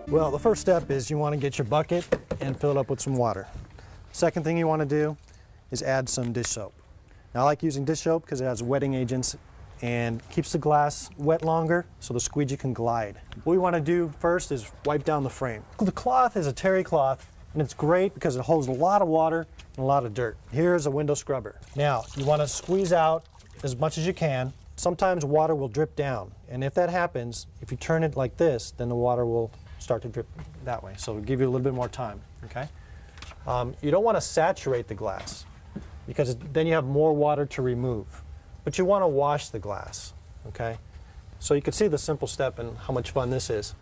Well, the first step is you want to get your bucket and fill it up with some water. Second thing you want to do is add some dish soap. Now I like using dish soap because it has wetting agents and keeps the glass wet longer so the squeegee can glide. What we want to do first is wipe down the frame. The cloth is a terry cloth and it's great because it holds a lot of water and a lot of dirt. Here's a window scrubber. Now you want to squeeze out as much as you can. Sometimes water will drip down, and if that happens, if you turn it like this, then the water will start to drip that way. So it'll give you a little bit more time, okay? You don't want to saturate the glass because then you have more water to remove. But you want to wash the glass, okay? So you can see the simple step and how much fun this is.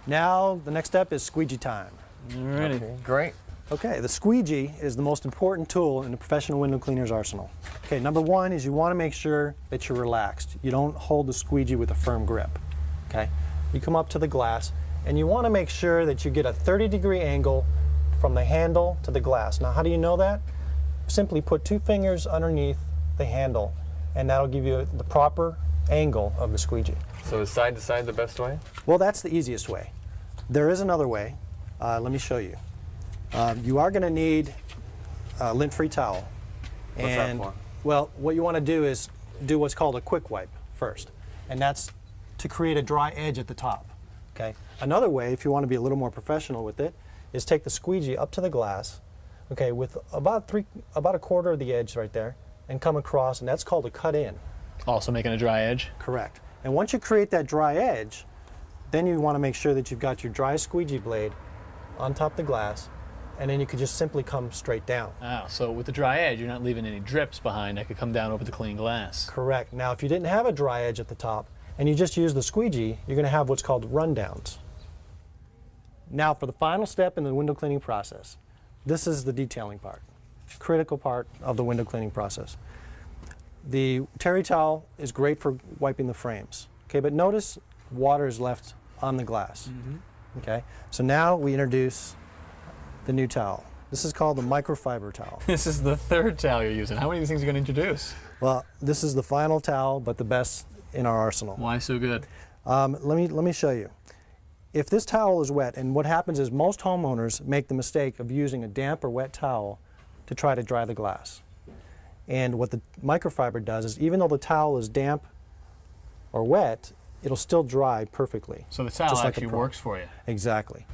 Now the next step is squeegee time. Alrighty. Okay, great. Okay, the squeegee is the most important tool in the professional window cleaner's arsenal. Okay, number one is you want to make sure that you're relaxed. You don't hold the squeegee with a firm grip, okay? You come up to the glass and you want to make sure that you get a 30-degree angle from the handle to the glass. Now, how do you know that? Simply put 2 fingers underneath the handle and that'll give you the proper angle of the squeegee. So is side to side the best way? Well, that's the easiest way. There is another way. Let me show you. You are going to need a lint-free towel. What's that for? Well, what you want to do is do what's called a quick wipe first, and that's to create a dry edge at the top. Okay. Another way, if you want to be a little more professional with it, is take the squeegee up to the glass, okay, with about a quarter of the edge right there, and come across, and that's called a cut in. Also making a dry edge? Correct. And once you create that dry edge, then you want to make sure that you've got your dry squeegee blade on top of the glass, and then you could just simply come straight down. Oh, so with the dry edge, you're not leaving any drips behind that could come down over the clean glass. Correct. Now, if you didn't have a dry edge at the top, and you just use the squeegee, you're going to have what's called rundowns. Now, for the final step in the window cleaning process, this is the detailing part, critical part of the window cleaning process. The terry towel is great for wiping the frames, okay, but notice water is left on the glass. Okay, so now we introduce the new towel. This is called the microfiber towel. This is the third towel you're using. How many of these things are you going to introduce? Well, this is the final towel, but the best in our arsenal. Why so good? Let me show you. If this towel is wet, and what happens is most homeowners make the mistake of using a damp or wet towel to try to dry the glass. And what the microfiber does is even though the towel is damp or wet, it'll still dry perfectly. So the towel just like actually works for you. Exactly.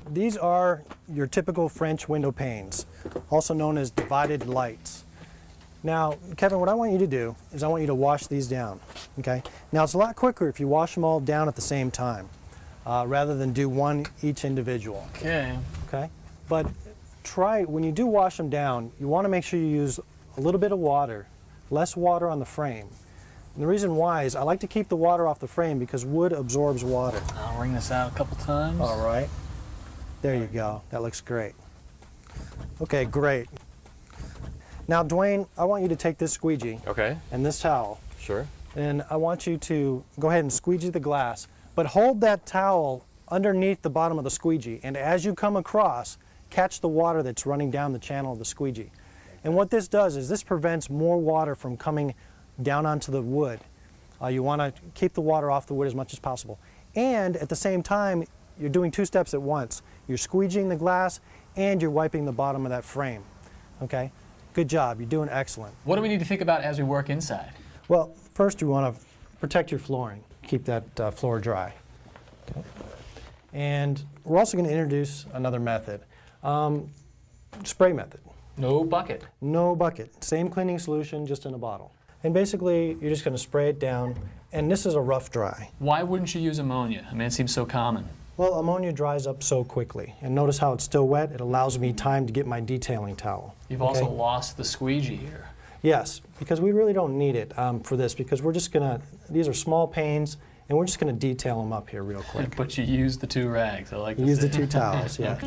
These are your typical French window panes, also known as divided lights. Now, Kevin, what I want you to do is I want you to wash these down, okay? Now, it's a lot quicker if you wash them all down at the same time, rather than do one each individual. Okay. Okay? But try, when you do wash them down, you want to make sure you use a little bit of water, less water on the frame. And the reason why is I like to keep the water off the frame because wood absorbs water. I'll wring this out a couple times. All right. There you go. That looks great. Okay, great. Now, Dwayne, I want you to take this squeegee and this towel. Sure. And I want you to go ahead and squeegee the glass, but hold that towel underneath the bottom of the squeegee. And as you come across, catch the water that's running down the channel of the squeegee. And what this does is this prevents more water from coming down onto the wood. You want to keep the water off the wood as much as possible. And at the same time, you're doing 2 steps at once. You're squeegeeing the glass and you're wiping the bottom of that frame. Okay? Good job. You're doing excellent. What do we need to think about as we work inside? Well, first you want to protect your flooring. Keep that floor dry. Okay. And we're also going to introduce another method. Spray method. No bucket. No bucket. Same cleaning solution, just in a bottle. And basically, you're just going to spray it down. And this is a rough dry. Why wouldn't you use ammonia? I mean, it seems so common. Well, ammonia dries up so quickly. And notice how it's still wet? It allows me time to get my detailing towel. You've also lost the squeegee here. Yes, because we really don't need it for this because we're just going to, these are small panes, and we're just going to detail them up here real quick. But you use the 2 rags. I like this. Use the 2 towels, yeah.